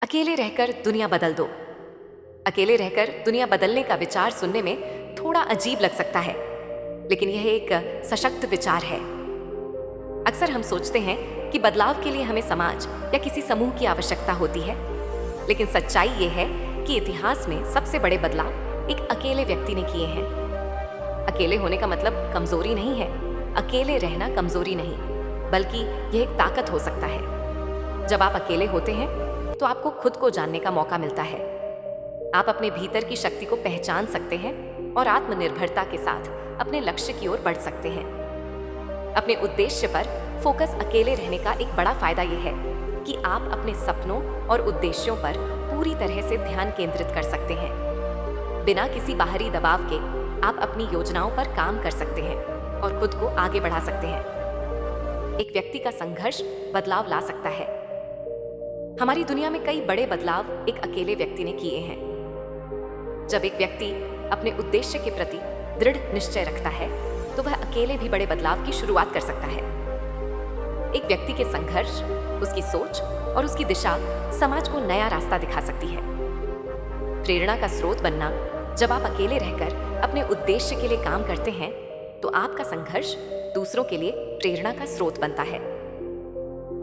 अकेले रहकर दुनिया बदल दो। अकेले रहकर दुनिया बदलने का विचार सुनने में थोड़ा अजीब लग सकता है, लेकिन यह एक सशक्त विचार है। अक्सर हम सोचते हैं कि बदलाव के लिए हमें समाज या किसी समूह की आवश्यकता होती है, लेकिन सच्चाई ये है कि इतिहास में सबसे बड़े बदलाव एक अकेले व्यक्ति ने किए हैं। अकेले होने का मतलब कमजोरी नहीं है। अकेले रहना कमजोरी नहीं, बल्कि यह एक ताकत हो सकता है। जब आप अकेले होते हैं तो आपको खुद को जानने का मौका मिलता है। आप अपने भीतर की शक्ति को पहचान सकते हैं और आत्मनिर्भरता के साथ अपने लक्ष्य की ओर बढ़ सकते हैं। अपने उद्देश्य पर फोकस अकेले रहने का एक बड़ा फायदा यह है कि आप अपने सपनों और उद्देश्यों पर पूरी तरह से ध्यान केंद्रित कर सकते हैं। बिना किसी बाहरी दबाव के आप अपनी योजनाओं पर काम कर सकते हैं और खुद को आगे बढ़ा सकते हैं। एक व्यक्ति का संघर्ष बदलाव ला सकता है। हमारी दुनिया में कई बड़े बदलाव एक अकेले व्यक्ति ने किए हैं। जब एक व्यक्ति अपने उद्देश्य के प्रति दृढ़ निश्चय रखता है, तो वह अकेले भी बड़े बदलाव की शुरुआत कर सकता है। एक व्यक्ति के संघर्ष, उसकी सोच और उसकी दिशा समाज को नया रास्ता दिखा सकती है। प्रेरणा का स्रोत बनना, जब आप अकेले रहकर अपने उद्देश्य के लिए काम करते हैं, तो आपका संघर्ष दूसरों के लिए प्रेरणा का स्रोत बनता है।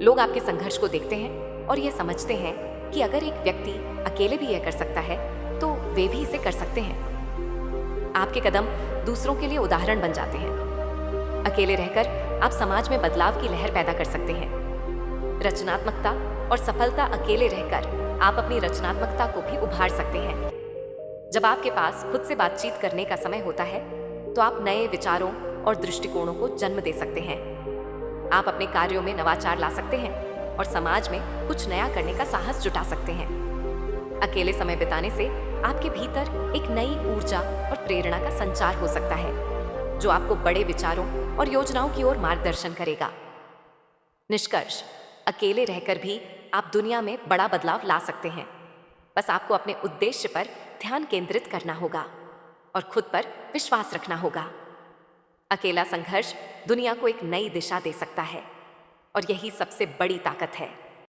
लोग आपके संघर्ष को देखते हैं और यह समझते हैं कि अगर एक व्यक्ति अकेले भी यह कर सकता है, तो वे भी इसे कर सकते हैं। आपके कदम दूसरों के लिए उदाहरण बन जाते हैं। अकेले रहकर आप समाज में बदलाव की लहर पैदा कर सकते हैं। रचनात्मकता और सफलता, अकेले रहकर आप अपनी रचनात्मकता को भी उभार सकते हैं। जब आपके पास खुद से बातचीत करने का समय होता है, तो आप नए विचारों और दृष्टिकोणों को जन्म दे सकते हैं। आप अपने कार्यों में नवाचार ला सकते हैं और समाज में कुछ नया करने का साहस जुटा सकते हैं। अकेले समय बिताने से आपके भीतर एक नई ऊर्जा और प्रेरणा का संचार हो सकता है, जो आपको बड़े विचारों और योजनाओं की ओर मार्गदर्शन करेगा। निष्कर्ष, अकेले रहकर भी आप दुनिया में बड़ा बदलाव ला सकते हैं। बस आपको अपने उद्देश्य पर ध्यान केंद्रित करना होगा और खुद पर विश्वास रखना होगा। अकेला संघर्ष दुनिया को एक नई दिशा दे सकता है, और यही सबसे बड़ी ताकत है।